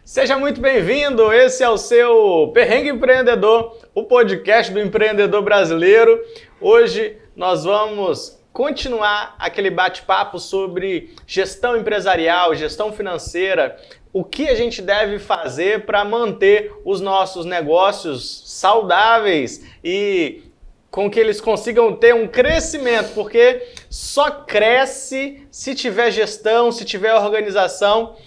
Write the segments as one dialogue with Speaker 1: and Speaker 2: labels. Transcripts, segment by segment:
Speaker 1: Seja muito bem-vindo, esse é o seu Perrengue Empreendedor, o podcast do empreendedor brasileiro. Hoje nós vamos continuar aquele bate-papo sobre gestão empresarial, gestão financeira, o que a gente deve fazer para manter os nossos negócios saudáveis e com que eles consigam ter um crescimento, porque só cresce se tiver gestão, se tiver organização.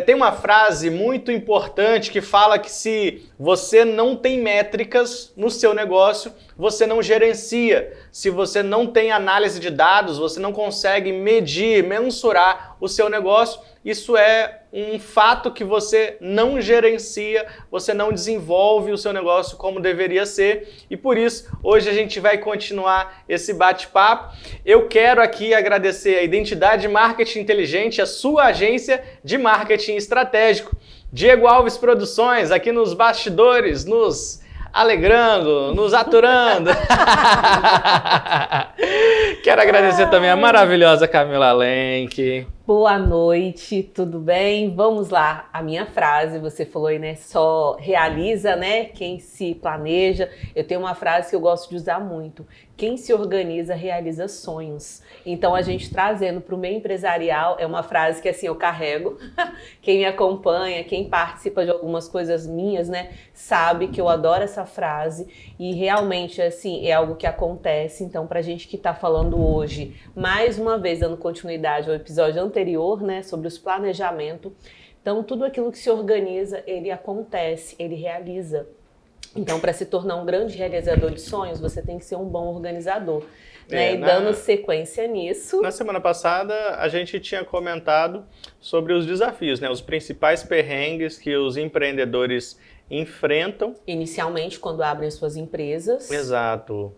Speaker 1: Tem uma frase muito importante que fala que se você não tem métricas no seu negócio, você não gerencia. Se você não tem análise de dados, você não consegue medir, mensurar o seu negócio, isso é um fato que você não gerencia, você não desenvolve o seu negócio como deveria ser. E por isso, hoje a gente vai continuar esse bate-papo. Eu quero aqui agradecer a Identidade Marketing Inteligente, a sua agência de marketing estratégico. Diego Alves Produções, aqui nos bastidores, nos alegrando, nos aturando. Quero agradecer também a maravilhosa Camila Lenk.
Speaker 2: Boa noite, tudo bem? Vamos lá, a minha frase, você falou aí, né? Só realiza, né? Quem se planeja. Eu tenho uma frase que eu gosto de usar muito. Quem se organiza, realiza sonhos. Então, a gente trazendo para o meio empresarial, é uma frase que assim eu carrego. Quem me acompanha, quem participa de algumas coisas minhas, né? Sabe que eu adoro essa frase e realmente, assim, é algo que acontece. Então, para a gente que está falando hoje, mais uma vez, dando continuidade ao episódio anterior, né, sobre os planejamentos. Então, tudo aquilo que se organiza, ele acontece, ele realiza. Então, para se tornar um grande realizador de sonhos, você tem que ser um bom organizador. Né? E dando sequência nisso...
Speaker 1: Na semana passada, a gente tinha comentado sobre os desafios, né? Os principais perrengues que os empreendedores enfrentam.
Speaker 2: Inicialmente, quando abrem suas empresas.
Speaker 1: Exato.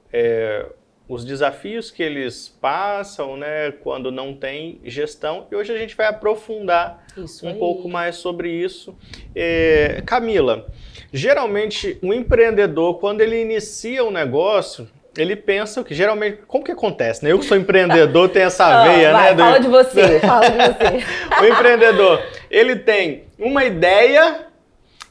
Speaker 1: Os desafios que eles passam, né, quando não tem gestão. E hoje a gente vai aprofundar pouco mais sobre isso. Camila, geralmente o empreendedor, quando ele inicia um negócio, ele pensa que geralmente, como que acontece, né? Eu que sou empreendedor tenho essa veia,
Speaker 2: vai,
Speaker 1: né?
Speaker 2: Fala de você, fala de você.
Speaker 1: O empreendedor, ele tem uma ideia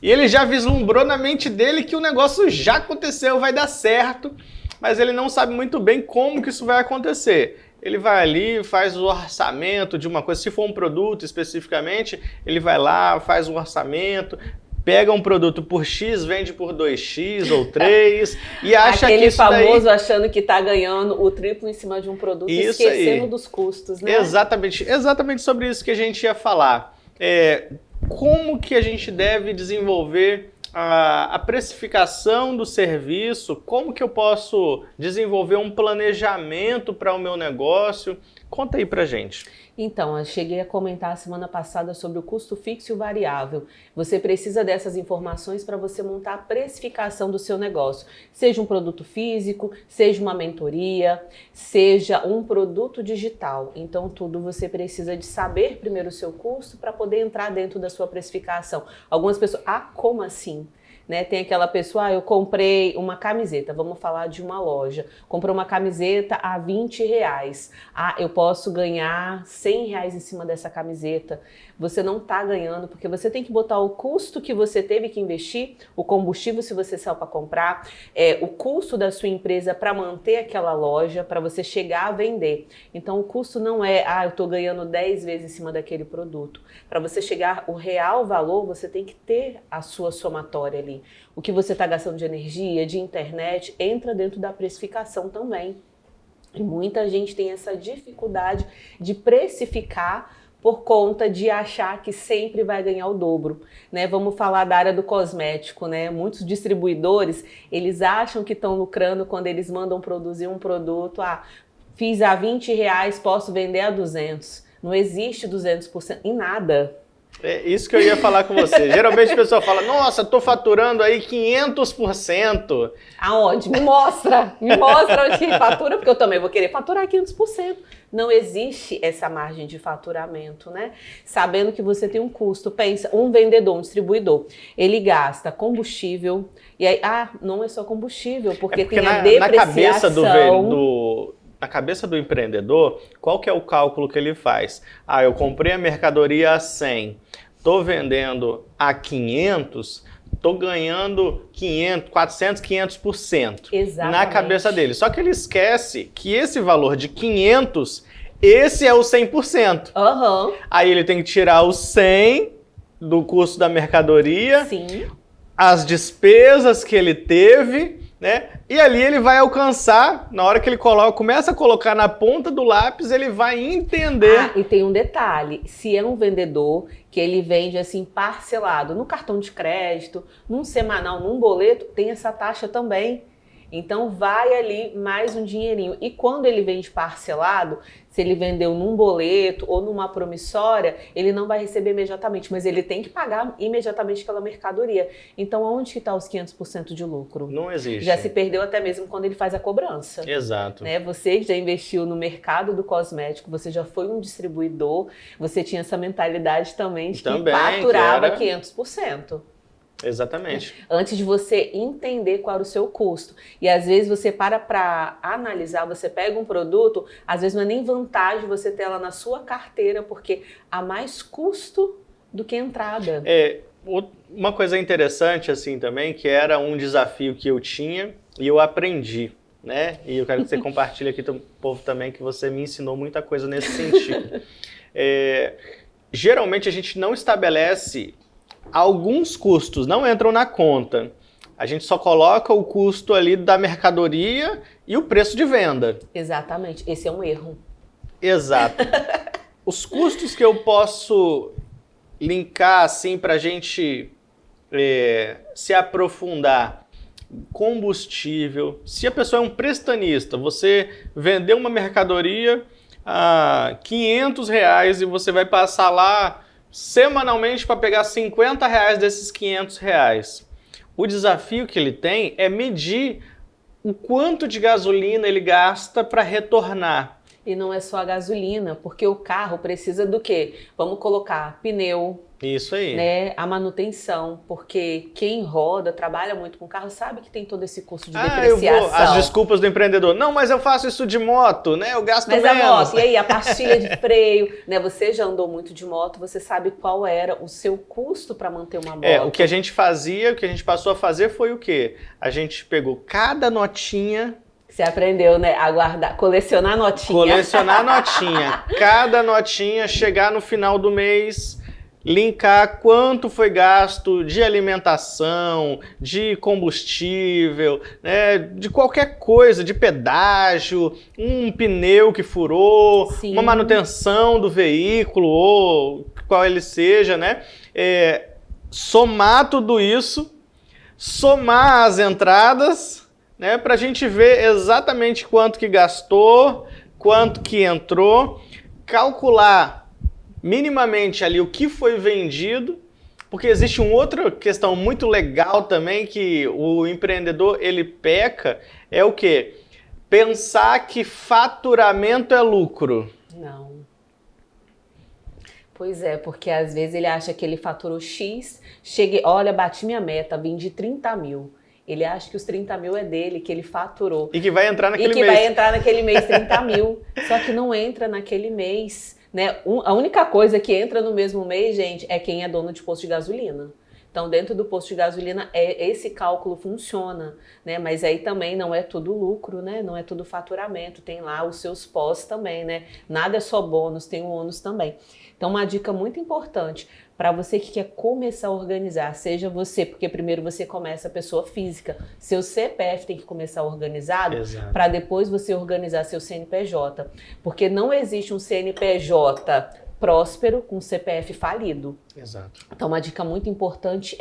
Speaker 1: e ele já vislumbrou na mente dele que o negócio já aconteceu, vai dar certo, mas ele não sabe muito bem como que isso vai acontecer. Ele vai ali, faz o orçamento de uma coisa, se for um produto especificamente, ele vai lá, faz um orçamento, pega um produto por X, vende por 2X ou 3 e acha
Speaker 2: aquele
Speaker 1: que isso
Speaker 2: famoso
Speaker 1: daí...
Speaker 2: achando que está ganhando o triplo em cima de um produto,
Speaker 1: isso
Speaker 2: esquecendo
Speaker 1: aí.
Speaker 2: dos custos, né?
Speaker 1: Exatamente sobre isso que a gente ia falar. Como que a gente deve desenvolver a precificação do serviço? Como que eu posso desenvolver um planejamento para o meu negócio? Conta aí pra gente.
Speaker 2: Então, eu cheguei a comentar a semana passada sobre o custo fixo e o variável. Você precisa dessas informações para você montar a precificação do seu negócio. Seja um produto físico, seja uma mentoria, seja um produto digital. Então, tudo você precisa de saber primeiro o seu custo para poder entrar dentro da sua precificação. Algumas pessoas, como assim? Né? Tem aquela pessoa, eu comprei uma camiseta, vamos falar de uma loja, comprei uma camiseta a R$20, eu posso ganhar R$100 em cima dessa camiseta. Você não está ganhando, porque você tem que botar o custo que você teve que investir, o combustível se você saiu para comprar, o custo da sua empresa para manter aquela loja, para você chegar a vender. Então o custo não é, eu estou ganhando 10 vezes em cima daquele produto. Para você chegar o real valor, você tem que ter a sua somatória ali. O que você está gastando de energia, de internet, entra dentro da precificação também. E muita gente tem essa dificuldade de precificar por conta de achar que sempre vai ganhar o dobro, né? Vamos falar da área do cosmético, né? Muitos distribuidores, eles acham que estão lucrando quando eles mandam produzir um produto, fiz a R$20, posso vender a 200. Não existe 200% em nada.
Speaker 1: É isso que eu ia falar com você. Geralmente a pessoa fala, nossa, estou faturando aí 500%.
Speaker 2: Aonde? Me mostra onde que fatura, porque eu também vou querer faturar 500%. Não existe essa margem de faturamento, né? Sabendo que você tem um custo, pensa, um vendedor, um distribuidor, ele gasta combustível, e aí, não é só combustível, porque tem a depreciação.
Speaker 1: Na cabeça do empreendedor, qual que é o cálculo que ele faz? Eu comprei a mercadoria a 100. tô vendendo a 500, tô ganhando 500, 400, 500% na cabeça dele. Só que ele esquece que esse valor de 500, esse é o 100%.
Speaker 2: Uhum.
Speaker 1: Aí ele tem que tirar o 100 do custo da mercadoria,
Speaker 2: Sim.
Speaker 1: as despesas que ele teve, né? E ali ele vai alcançar, na hora que ele começa a colocar na ponta do lápis, ele vai entender.
Speaker 2: Ah, e tem um detalhe, se é um vendedor que ele vende assim parcelado no cartão de crédito, num semanal, num boleto, tem essa taxa também. Então vai ali mais um dinheirinho. E quando ele vende parcelado, se ele vendeu num boleto ou numa promissória, ele não vai receber imediatamente, mas ele tem que pagar imediatamente pela mercadoria. Então onde que está os 500% de lucro?
Speaker 1: Não existe.
Speaker 2: Já se perdeu até mesmo quando ele faz a cobrança.
Speaker 1: Exato.
Speaker 2: Né? Você que já investiu no mercado do cosmético, você já foi um distribuidor, você tinha essa mentalidade também de que faturava 500%.
Speaker 1: Exatamente.
Speaker 2: Antes de você entender qual era o seu custo. E às vezes você para analisar, você pega um produto, às vezes não é nem vantagem você ter ela na sua carteira, porque há mais custo do que entrada.
Speaker 1: Uma coisa interessante assim também, que era um desafio que eu tinha e eu aprendi, né? E eu quero que você compartilhe aqui com o povo também, que você me ensinou muita coisa nesse sentido. Geralmente a gente não estabelece alguns custos, não entram na conta. A gente só coloca o custo ali da mercadoria e o preço de venda.
Speaker 2: Exatamente, esse é um erro.
Speaker 1: Exato. Os custos que eu posso linkar assim para a gente se aprofundar: combustível. Se a pessoa é um prestanista, você vendeu uma mercadoria a R$500 e você vai passar lá semanalmente para pegar R$50 desses R$500. O desafio que ele tem é medir o quanto de gasolina ele gasta para retornar.
Speaker 2: E não é só a gasolina, porque o carro precisa do quê? Vamos colocar pneu.
Speaker 1: Isso aí.
Speaker 2: Né? A manutenção, porque quem roda, trabalha muito com carro, sabe que tem todo esse custo de depreciação.
Speaker 1: As desculpas do empreendedor. Não, mas eu faço isso de moto, né? Eu gasto menos.
Speaker 2: Mas a moto, e aí a pastilha de freio, né? Você já andou muito de moto, você sabe qual era o seu custo para manter uma moto.
Speaker 1: O que a gente fazia, o que a gente passou a fazer foi o quê? A gente pegou cada notinha.
Speaker 2: Você aprendeu, né? A guardar, colecionar notinha.
Speaker 1: Colecionar notinha. Cada notinha, chegar no final do mês, linkar quanto foi gasto de alimentação, de combustível, né, de qualquer coisa, de pedágio, um pneu que furou,
Speaker 2: Sim.
Speaker 1: Uma manutenção do veículo, ou qual ele seja, né? Somar tudo isso, somar as entradas, né, para a gente ver exatamente quanto que gastou, quanto que entrou, calcular minimamente ali o que foi vendido, porque existe uma outra questão muito legal também que o empreendedor ele peca, é o quê? Pensar que faturamento é lucro.
Speaker 2: Não. Pois é, porque às vezes ele acha que ele faturou X, olha, bati minha meta, vendi 30 mil. Ele acha que os 30 mil é dele, que ele faturou.
Speaker 1: E que vai entrar naquele mês.
Speaker 2: E que vai entrar naquele mês 30 mil. Só que não entra naquele mês. Né? A única coisa que entra no mesmo mês, gente, é quem é dono de posto de gasolina. Então, dentro do posto de gasolina, esse cálculo funciona, né? Mas aí também não é tudo lucro, né? Não é tudo faturamento, tem lá os seus pós também, né? Nada é só bônus, tem o ônus também. Então, uma dica muito importante para você que quer começar a organizar, seja você, porque primeiro você começa a pessoa física, seu CPF tem que começar organizado para depois você organizar seu CNPJ, porque não existe um CNPJ próspero com CPF falido.
Speaker 1: Exato.
Speaker 2: Então, uma dica muito importante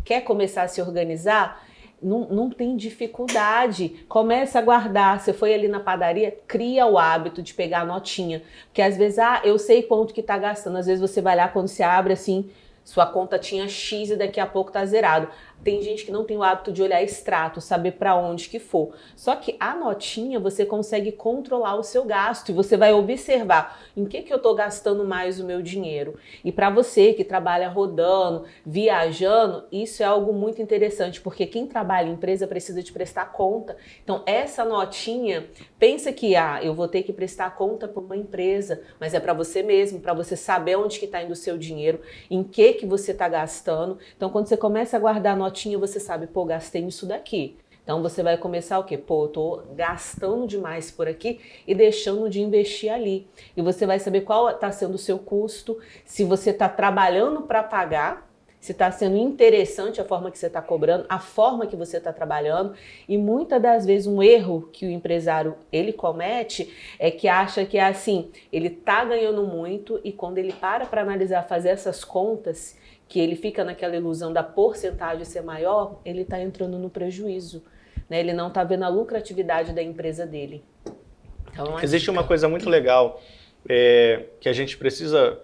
Speaker 2: quer começar a se organizar? Não tem dificuldade, começa a guardar. Você foi ali na padaria, cria o hábito de pegar a notinha, porque às vezes, eu sei quanto que tá gastando, às vezes você vai lá, quando você abre assim, sua conta tinha X e daqui a pouco tá zerado. Tem gente que não tem o hábito de olhar extrato, saber para onde que for. Só que a notinha você consegue controlar o seu gasto e você vai observar em que eu tô gastando mais o meu dinheiro. E para você que trabalha rodando, viajando, isso é algo muito interessante, porque quem trabalha em empresa precisa de prestar conta. Então essa notinha, pensa que eu vou ter que prestar conta para uma empresa, mas é para você mesmo, para você saber onde que tá indo o seu dinheiro, em que que você está gastando. Então, quando você começa a guardar a notinha, você sabe, pô, gastei nisso daqui. Então, você vai começar o quê? Pô, eu tô gastando demais por aqui e deixando de investir ali. E você vai saber qual está sendo o seu custo, se você está trabalhando para pagar, se está sendo interessante a forma que você está cobrando, a forma que você está trabalhando. E muitas das vezes um erro que o empresário ele comete é que acha que é assim, ele está ganhando muito e quando ele para analisar, fazer essas contas, que ele fica naquela ilusão da porcentagem ser maior, ele está entrando no prejuízo, né? Ele não está vendo a lucratividade da empresa dele. Então,
Speaker 1: existe uma coisa muito legal que a gente precisa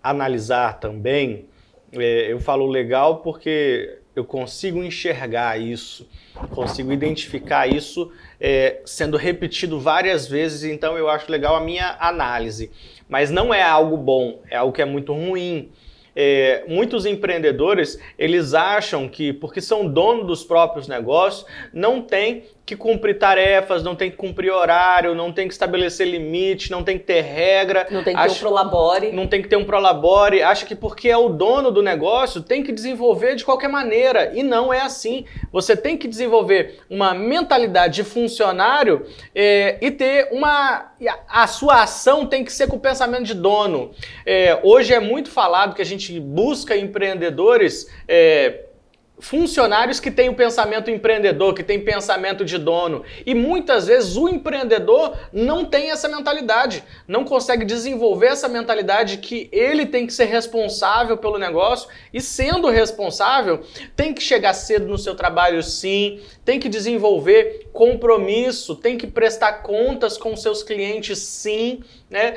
Speaker 1: analisar também. Eu falo legal porque eu consigo enxergar isso, consigo identificar isso sendo repetido várias vezes, então eu acho legal a minha análise. Mas não é algo bom, é algo que é muito ruim. Muitos empreendedores, eles acham que, porque são donos dos próprios negócios, não tem que cumprir tarefas, não tem que cumprir horário, não tem que estabelecer limite, não tem que ter regra.
Speaker 2: Não tem que ter um prolabore.
Speaker 1: Não tem que ter um prolabore. Acha que porque é o dono do negócio, tem que desenvolver de qualquer maneira. E não é assim. Você tem que desenvolver uma mentalidade de funcionário e ter a sua ação tem que ser com o pensamento de dono. Hoje é muito falado que a gente busca empreendedores... funcionários que têm o pensamento empreendedor, que têm pensamento de dono. E muitas vezes o empreendedor não tem essa mentalidade, não consegue desenvolver essa mentalidade que ele tem que ser responsável pelo negócio e sendo responsável tem que chegar cedo no seu trabalho sim, tem que desenvolver compromisso, tem que prestar contas com seus clientes sim, né?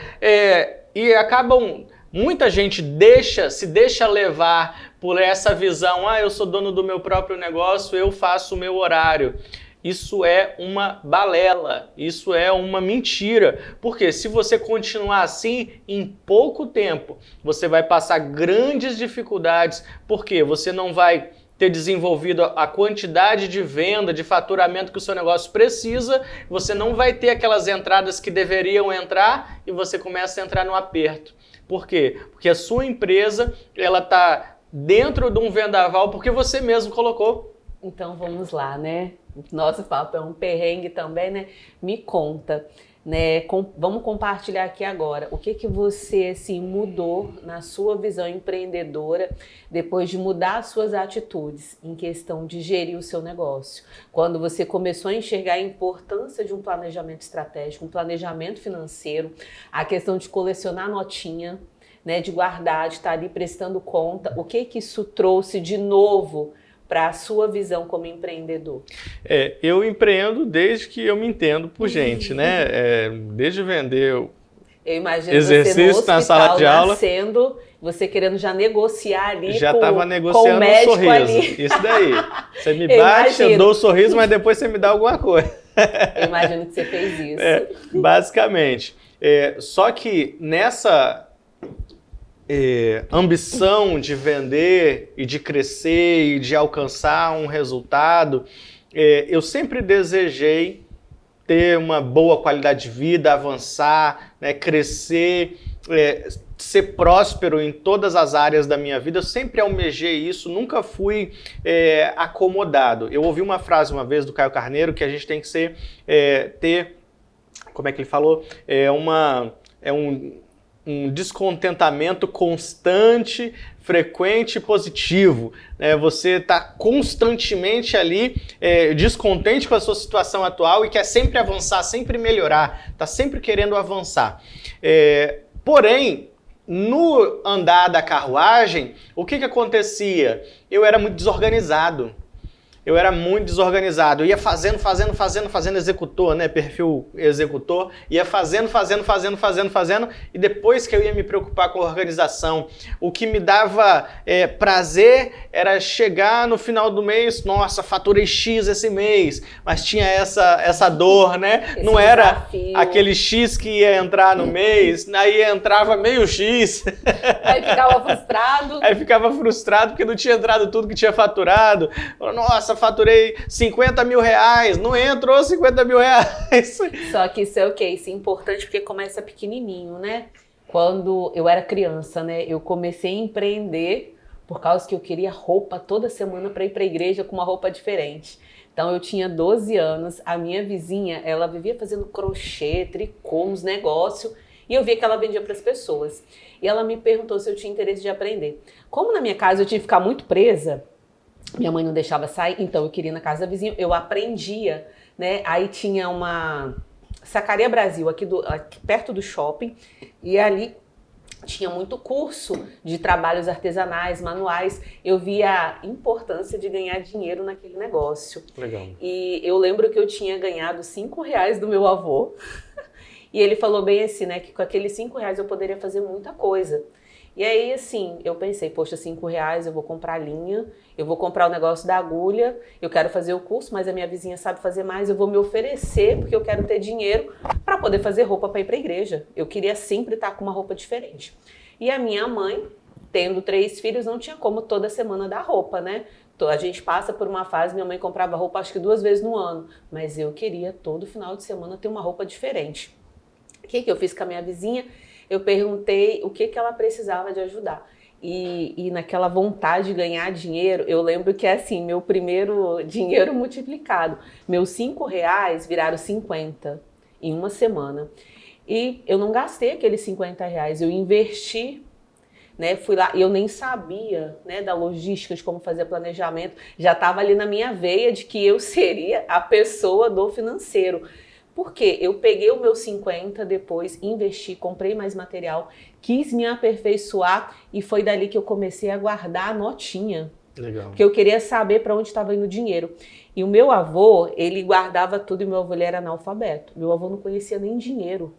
Speaker 1: E acabam... Muita gente se deixa levar por essa visão, eu sou dono do meu próprio negócio, eu faço o meu horário. Isso é uma balela, isso é uma mentira, porque se você continuar assim, em pouco tempo, você vai passar grandes dificuldades, porque você não vai ter desenvolvido a quantidade de venda, de faturamento que o seu negócio precisa, você não vai ter aquelas entradas que deveriam entrar e você começa a entrar no aperto. Por quê? Porque a sua empresa ela está dentro de um vendaval porque você mesmo colocou.
Speaker 2: Então vamos lá, né? Nosso papo é um perrengue também, né? Me conta, né? Vamos compartilhar aqui agora. O que você assim, mudou na sua visão empreendedora depois de mudar as suas atitudes em questão de gerir o seu negócio? Quando você começou a enxergar a importância de um planejamento estratégico, um planejamento financeiro, a questão de colecionar notinha, né, de guardar, de estar ali prestando conta, o que isso trouxe de novo para a sua visão como empreendedor?
Speaker 1: Eu empreendo desde que eu me entendo por gente, né? Desde vender
Speaker 2: eu imagino
Speaker 1: exercício
Speaker 2: você no hospital,
Speaker 1: na sala de aula,
Speaker 2: nascendo, você querendo já negociar ali
Speaker 1: já
Speaker 2: com
Speaker 1: negociando
Speaker 2: o médico
Speaker 1: um sorriso.
Speaker 2: Ali.
Speaker 1: Isso daí. Você me bate, eu dou um sorriso, mas depois você me dá alguma coisa.
Speaker 2: Eu imagino que você fez isso.
Speaker 1: Basicamente. Só que nessa ambição de vender e de crescer e de alcançar um resultado, eu sempre desejei ter uma boa qualidade de vida, avançar, né, crescer, ser próspero em todas as áreas da minha vida. Eu sempre almejei isso, nunca fui acomodado. Eu ouvi uma frase uma vez do Caio Carneiro que a gente tem que ter, como é que ele falou? Um descontentamento constante, frequente e positivo. Você está constantemente ali descontente com a sua situação atual e quer sempre avançar, sempre melhorar, está sempre querendo avançar. Porém, no andar da carruagem, o que acontecia? Eu era muito desorganizado. Eu ia fazendo, executor, né? Perfil executor, ia fazendo, e depois que eu ia me preocupar com a organização, o que me dava prazer era chegar no final do mês, nossa, faturei X esse mês, mas tinha essa dor, né? Não era aquele X que ia entrar no mês, aí entrava meio X.
Speaker 2: Aí ficava frustrado
Speaker 1: porque não tinha entrado tudo que tinha faturado. Nossa, faturei 50 mil reais, não entrou 50 mil reais.
Speaker 2: Só que isso é o quê? Isso é importante porque começa pequenininho, né? Quando eu era criança, né, eu comecei a empreender por causa que eu queria roupa toda semana para ir para a igreja com uma roupa diferente. Então eu tinha 12 anos, a minha vizinha, ela vivia fazendo crochê, tricô, uns negócios, e eu via que ela vendia para as pessoas. E ela me perguntou se eu tinha interesse de aprender. Como na minha casa eu tinha que ficar muito presa, minha mãe não deixava sair, então eu queria ir na casa da vizinha, eu aprendia, né? Aí tinha uma Sacaria Brasil, aqui perto do shopping, e ali tinha muito curso de trabalhos artesanais, manuais. Eu via a importância de ganhar dinheiro naquele negócio.
Speaker 1: Legal.
Speaker 2: E eu lembro que eu tinha ganhado R$5 do meu avô. E ele falou bem assim, né, que com aqueles R$5 eu poderia fazer muita coisa. E aí, assim, eu pensei, poxa, R$5 eu vou comprar linha, eu vou comprar o negócio da agulha, eu quero fazer o curso, mas a minha vizinha sabe fazer mais, eu vou me oferecer, porque eu quero ter dinheiro para poder fazer roupa para ir para a igreja. Eu queria sempre estar com uma roupa diferente. E a minha mãe, tendo 3 filhos, não tinha como toda semana dar roupa, né? A gente passa por uma fase, minha mãe comprava roupa acho que 2 vezes no ano, mas eu queria todo final de semana ter uma roupa diferente. O que eu fiz com a minha vizinha? Eu perguntei o que ela precisava de ajudar. E naquela vontade de ganhar dinheiro, eu lembro que é assim, meu primeiro dinheiro multiplicado. Meus R$5 viraram 50 em uma semana. E eu não gastei aqueles R$50, eu investi, né? Fui lá, e eu nem sabia, né, da logística, de como fazer planejamento. Já estava ali na minha veia de que eu seria a pessoa do financeiro. Porque eu peguei o meu 50 depois, investi, comprei mais material, quis me aperfeiçoar e foi dali que eu comecei a guardar a notinha.
Speaker 1: Legal.
Speaker 2: Porque eu queria saber para onde estava indo o dinheiro. E o meu avô, ele guardava tudo e meu avô ele era analfabeto. Meu avô não conhecia nem dinheiro,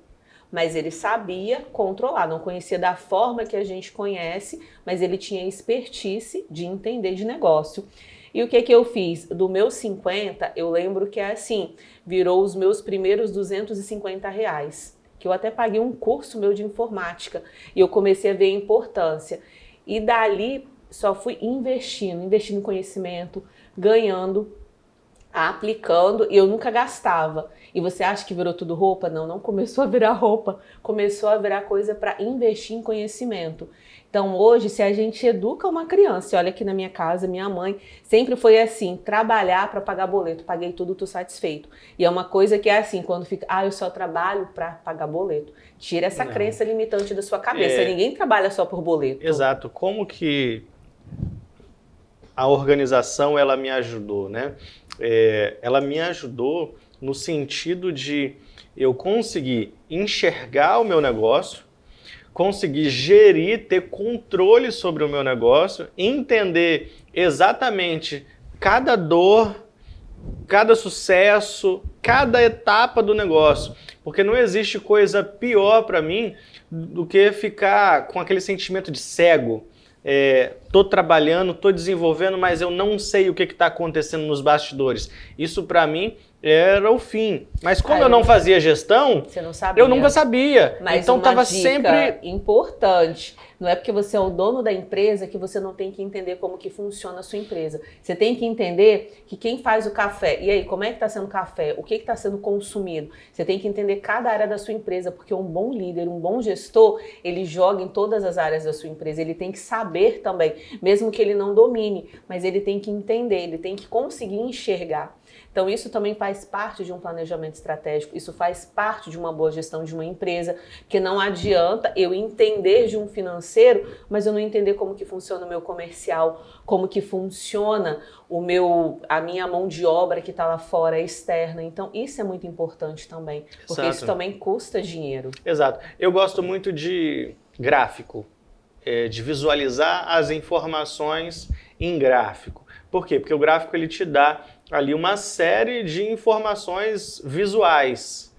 Speaker 2: mas ele sabia controlar, não conhecia da forma que a gente conhece, mas ele tinha expertise de entender de negócio. E o que eu fiz? Do meu 50, eu lembro que é assim, virou os meus primeiros R$250, que eu até paguei um curso meu de informática, e eu comecei a ver a importância. E dali, só fui investindo em conhecimento, ganhando, aplicando, e eu nunca gastava. E você acha que virou tudo roupa? Não, não começou a virar roupa, começou a virar coisa para investir em conhecimento. Então hoje, se a gente educa uma criança, olha aqui na minha casa, minha mãe sempre foi assim, trabalhar para pagar boleto, paguei tudo, tô satisfeito. E é uma coisa que é assim, quando fica, eu só trabalho para pagar boleto. Tira essa crença limitante da sua cabeça, ninguém trabalha só por boleto.
Speaker 1: Exato, como que a organização ela me ajudou, né? Ela me ajudou no sentido de eu conseguir enxergar o meu negócio, conseguir gerir, ter controle sobre o meu negócio, entender exatamente cada dor, cada sucesso, cada etapa do negócio. Porque não existe coisa pior para mim do que ficar com aquele sentimento de cego. Tô trabalhando, tô desenvolvendo, mas eu não sei o que está acontecendo nos bastidores. Isso para mim era o fim. Mas como eu não fazia gestão,
Speaker 2: você não sabia.
Speaker 1: Eu nunca sabia.
Speaker 2: Mas
Speaker 1: então
Speaker 2: uma
Speaker 1: tava
Speaker 2: dica
Speaker 1: sempre
Speaker 2: importante. Não é porque você é o dono da empresa que você não tem que entender como que funciona a sua empresa. Você tem que entender que quem faz o café, e aí, como é que está sendo o café? O que está sendo consumido? Você tem que entender cada área da sua empresa, porque um bom líder, um bom gestor, ele joga em todas as áreas da sua empresa. Ele tem que saber também, mesmo que ele não domine, mas ele tem que entender, ele tem que conseguir enxergar. Então isso também faz parte de um planejamento estratégico, isso faz parte de uma boa gestão de uma empresa, que não adianta eu entender de um financeiro, mas eu não entender como que funciona o meu comercial, como que funciona a minha mão de obra que está lá fora, externa. Então isso é muito importante também, porque
Speaker 1: Exato.
Speaker 2: isso também custa dinheiro.
Speaker 1: Exato. Eu gosto muito de gráfico, de visualizar as informações em gráfico. Por quê? Porque o gráfico ele te dá ali uma série de informações visuais.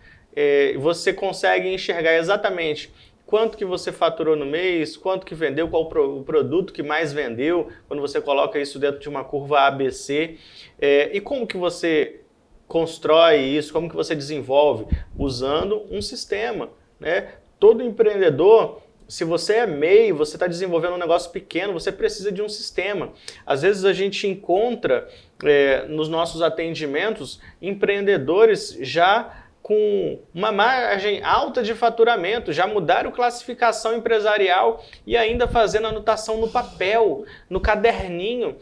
Speaker 1: Você consegue enxergar exatamente quanto que você faturou no mês, quanto que vendeu, qual o produto que mais vendeu, quando você coloca isso dentro de uma curva ABC. E como que você constrói isso, como que você desenvolve? Usando um sistema, né? Todo empreendedor, se você é MEI, você está desenvolvendo um negócio pequeno, você precisa de um sistema. Às vezes a gente encontra nos nossos atendimentos empreendedores já com uma margem alta de faturamento, já mudaram classificação empresarial e ainda fazendo anotação no papel, no caderninho,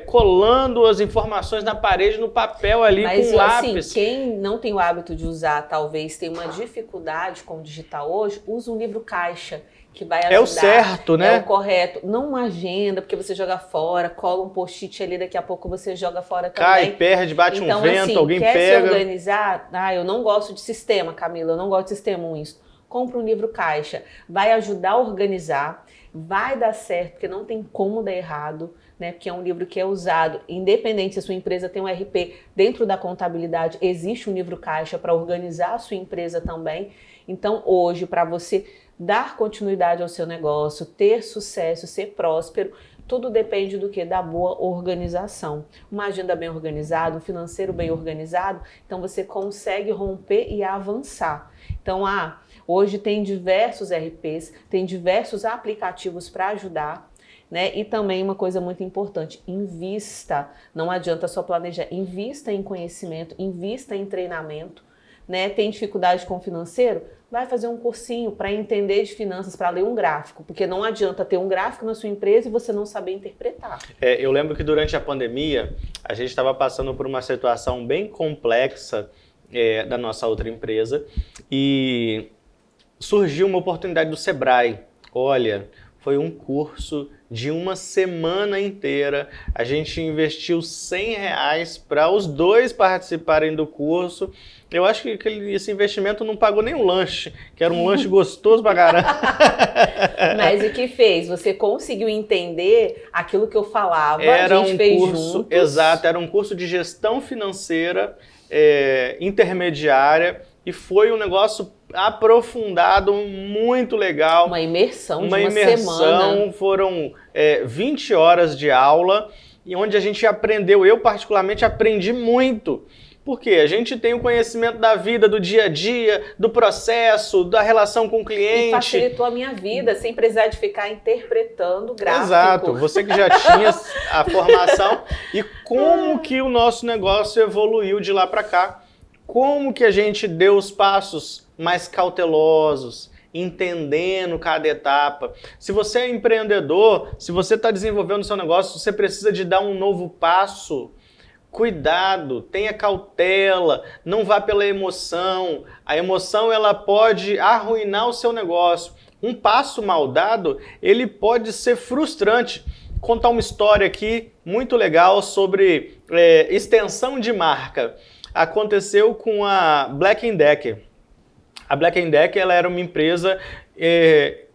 Speaker 1: colando as informações na parede, no papel ali.
Speaker 2: Mas,
Speaker 1: com lápis.
Speaker 2: Assim, quem não tem o hábito de usar, talvez tenha uma dificuldade com o digital hoje, usa um livro caixa, que vai ajudar.
Speaker 1: É o certo, né?
Speaker 2: É o correto. Não uma agenda, porque você joga fora, cola um post-it ali, daqui a pouco você joga fora também.
Speaker 1: Cai, perde, bate
Speaker 2: então,
Speaker 1: um vento,
Speaker 2: assim,
Speaker 1: alguém
Speaker 2: quer
Speaker 1: pega.
Speaker 2: se organizar? Eu não gosto de sistema, Camila, eu não gosto de sistema isso. Compra um livro caixa, vai ajudar a organizar, vai dar certo, porque não tem como dar errado, né? Porque é um livro que é usado, independente se a sua empresa tem um RP, dentro da contabilidade existe um livro caixa para organizar a sua empresa também. Então, hoje, para você dar continuidade ao seu negócio, ter sucesso, ser próspero, tudo depende do que? Da boa organização. Uma agenda bem organizada, um financeiro bem organizado, então você consegue romper e avançar. Então, hoje tem diversos RPs, tem diversos aplicativos para ajudar, né? E também uma coisa muito importante, invista. Não adianta só planejar, invista em conhecimento, invista em treinamento, né? Tem dificuldade com o financeiro? Vai fazer um cursinho para entender de finanças, para ler um gráfico, porque não adianta ter um gráfico na sua empresa e você não saber interpretar.
Speaker 1: Eu lembro que durante a pandemia, a gente estava passando por uma situação bem complexa da nossa outra empresa e surgiu uma oportunidade do Sebrae. Olha, foi um curso de uma semana inteira. A gente investiu R$100 para os dois participarem do curso. Eu acho que esse investimento não pagou nem um lanche, que era um lanche gostoso pra caramba.
Speaker 2: Mas o que fez? Você conseguiu entender aquilo que eu falava,
Speaker 1: Era
Speaker 2: a gente
Speaker 1: um
Speaker 2: fez
Speaker 1: curso,
Speaker 2: juntos.
Speaker 1: exato, era um curso de gestão financeira intermediária e foi um negócio aprofundado, muito legal.
Speaker 2: Uma imersão de uma semana.
Speaker 1: Foram 20 horas de aula e onde a gente aprendeu, eu particularmente aprendi muito. Porque a gente tem o conhecimento da vida, do dia a dia, do processo, da relação com o cliente.
Speaker 2: E facilitou a minha vida, sem precisar de ficar interpretando gráfico.
Speaker 1: Exato, você que já tinha a formação. E como que o nosso negócio evoluiu de lá para cá. Como que a gente deu os passos mais cautelosos, entendendo cada etapa. Se você é empreendedor, se você está desenvolvendo o seu negócio, você precisa de dar um novo passo. Cuidado, tenha cautela, não vá pela emoção. A emoção ela pode arruinar o seu negócio. Um passo mal dado, ele pode ser frustrante. Vou contar uma história aqui muito legal sobre extensão de marca. Aconteceu com a Black & Decker. A Black & Decker ela era uma empresa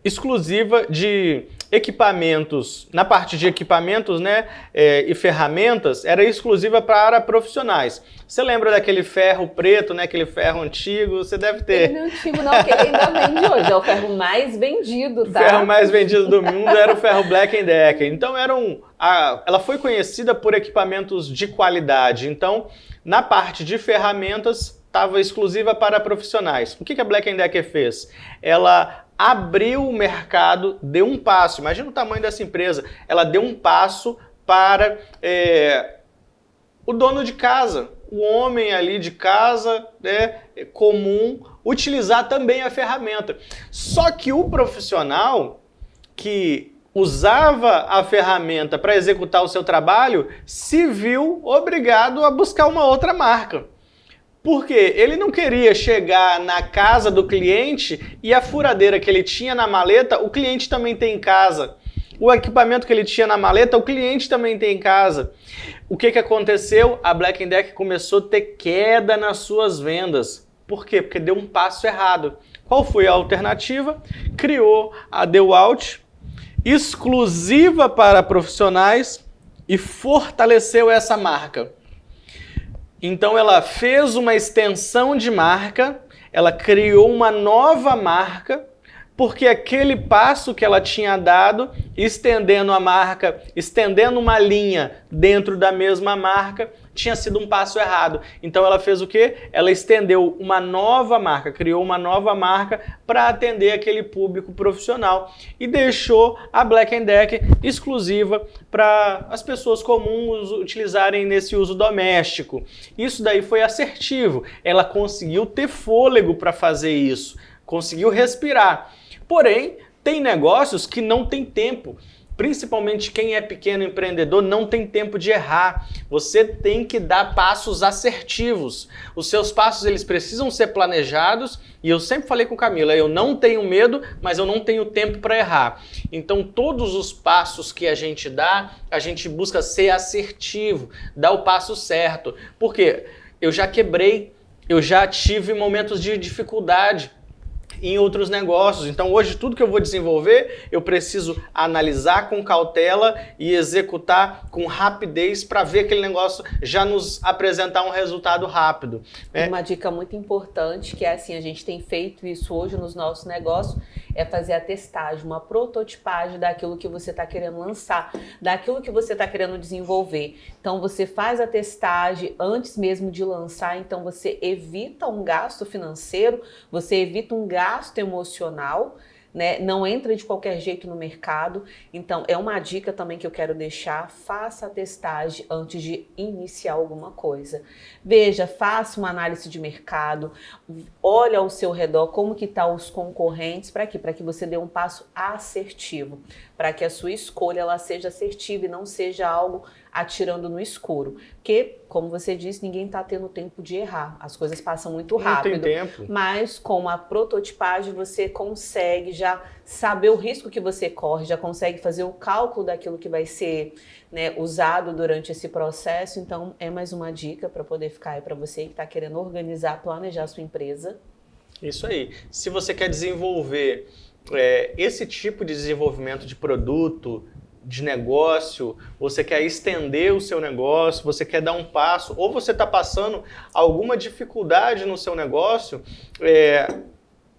Speaker 1: exclusiva de equipamentos, na parte de equipamentos, né, e ferramentas, era exclusiva para profissionais. Você lembra daquele ferro preto, né, aquele ferro antigo? Você deve ter.
Speaker 2: Ele não é antigo não, porque ele ainda vende hoje, é o ferro mais vendido, tá?
Speaker 1: O ferro mais vendido do mundo era o ferro Black & Decker. Então ela foi conhecida por equipamentos de qualidade. Então, na parte de ferramentas, estava exclusiva para profissionais. O que a Black & Decker fez? Ela abriu o mercado, deu um passo. Imagina o tamanho dessa empresa. Ela deu um passo para o dono de casa, o homem ali de casa, né, comum, utilizar também a ferramenta. Só que o profissional que usava a ferramenta para executar o seu trabalho se viu obrigado a buscar uma outra marca. Porque ele não queria chegar na casa do cliente e a furadeira que ele tinha na maleta, o cliente também tem em casa. O equipamento que ele tinha na maleta, o cliente também tem em casa. O que aconteceu? A Black & Decker começou a ter queda nas suas vendas. Por quê? Porque deu um passo errado. Qual foi a alternativa? Criou a DeWalt, exclusiva para profissionais, e fortaleceu essa marca. Então ela fez uma extensão de marca, ela criou uma nova marca porque aquele passo que ela tinha dado, estendendo a marca, estendendo uma linha dentro da mesma marca, tinha sido um passo errado. Então ela fez o quê? Ela estendeu uma nova marca, criou uma nova marca para atender aquele público profissional e deixou a Black & Decker exclusiva para as pessoas comuns utilizarem nesse uso doméstico. Isso daí foi assertivo. Ela conseguiu ter fôlego para fazer isso, conseguiu respirar. Porém, tem negócios que não tem tempo. Principalmente quem é pequeno empreendedor não tem tempo de errar. Você tem que dar passos assertivos. Os seus passos eles precisam ser planejados e eu sempre falei com Camila, eu não tenho medo, mas eu não tenho tempo para errar. Então todos os passos que a gente dá, a gente busca ser assertivo, dar o passo certo. Porque eu já quebrei, eu já tive momentos de dificuldade em outros negócios. Então hoje tudo que eu vou desenvolver, eu preciso analisar com cautela e executar com rapidez para ver aquele negócio já nos apresentar um resultado rápido.
Speaker 2: Uma dica muito importante, que é assim, a gente tem feito isso hoje nos nossos negócios, é fazer a testagem, uma prototipagem daquilo que você está querendo lançar, daquilo que você está querendo desenvolver. Então você faz a testagem antes mesmo de lançar, então você evita um gasto financeiro, você evita um gasto emocional, né? Não entra de qualquer jeito no mercado. Então é uma dica também que eu quero deixar: faça a testagem antes de iniciar alguma coisa. Veja, faça uma análise de mercado, olha ao seu redor como que estão os concorrentes, para quê? Para que você dê um passo assertivo, para que a sua escolha ela seja assertiva e não seja algo atirando no escuro. Porque, como você disse, ninguém está tendo tempo de errar. As coisas passam muito rápido.
Speaker 1: Não tem tempo.
Speaker 2: Mas com a prototipagem você consegue já saber o risco que você corre, já consegue fazer o cálculo daquilo que vai ser, né, usado durante esse processo. Então é mais uma dica para poder ficar aí para você que está querendo organizar, planejar a sua empresa.
Speaker 1: Isso aí. Se você quer desenvolver esse tipo de desenvolvimento de produto, de negócio, você quer estender o seu negócio, você quer dar um passo, ou você está passando alguma dificuldade no seu negócio,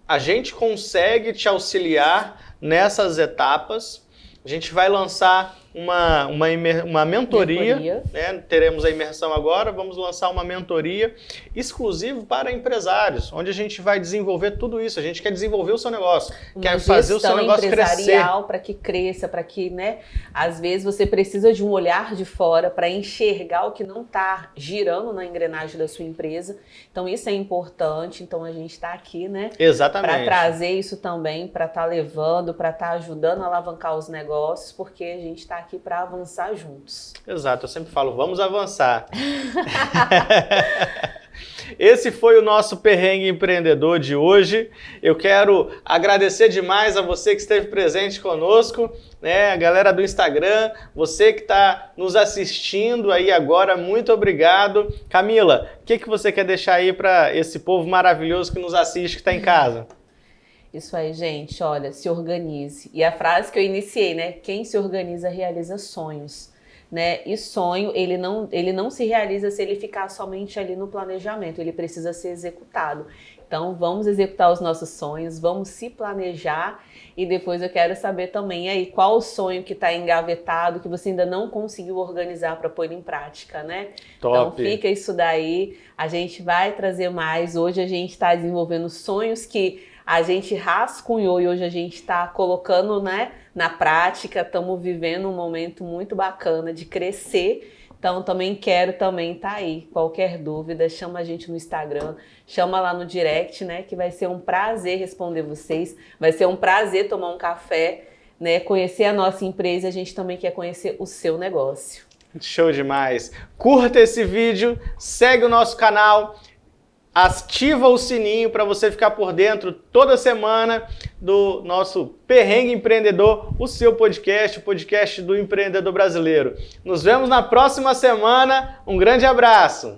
Speaker 1: a gente consegue te auxiliar nessas etapas. A gente vai lançar uma mentoria. Né? Teremos a imersão agora, vamos lançar uma mentoria exclusiva para empresários, onde a gente vai desenvolver tudo isso. A gente quer desenvolver o seu negócio, quer fazer o seu negócio crescer.
Speaker 2: Para que cresça, para que, né, às vezes você precisa de um olhar de fora para enxergar o que não está girando na engrenagem da sua empresa. Então isso é importante, então a gente está aqui, né?
Speaker 1: Exatamente.
Speaker 2: Para trazer isso também, para estar levando, para estar ajudando a alavancar os negócios, porque a gente está aqui para avançar juntos.
Speaker 1: Exato, eu sempre falo, vamos avançar. Esse foi o nosso Perrengue Empreendedor de hoje. Eu quero agradecer demais a você que esteve presente conosco, né? A galera do Instagram, você que está nos assistindo aí agora, muito obrigado. Camila, o que você quer deixar aí para esse povo maravilhoso que nos assiste, que está em casa?
Speaker 2: Isso aí, gente, olha, se organize. E a frase que eu iniciei, né? Quem se organiza realiza sonhos, né? E sonho, ele não se realiza se ele ficar somente ali no planejamento, ele precisa ser executado. Então, vamos executar os nossos sonhos, vamos se planejar e depois eu quero saber também aí qual o sonho que está engavetado, que você ainda não conseguiu organizar para pôr em prática, né?
Speaker 1: Top.
Speaker 2: Então, fica isso daí, a gente vai trazer mais. Hoje a gente está desenvolvendo sonhos que a gente rascunhou e hoje a gente está colocando, né, na prática. Estamos vivendo um momento muito bacana de crescer. Então também quero estar aí. Qualquer dúvida, chama a gente no Instagram, chama lá no direct, né, que vai ser um prazer responder vocês. Vai ser um prazer tomar um café, né, conhecer a nossa empresa. A gente também quer conhecer o seu negócio.
Speaker 1: Show demais! Curta esse vídeo, segue o nosso canal, ativa o sininho para você ficar por dentro toda semana do nosso Perrengue Empreendedor, o seu podcast, o podcast do empreendedor brasileiro. Nos vemos na próxima semana. Um grande abraço!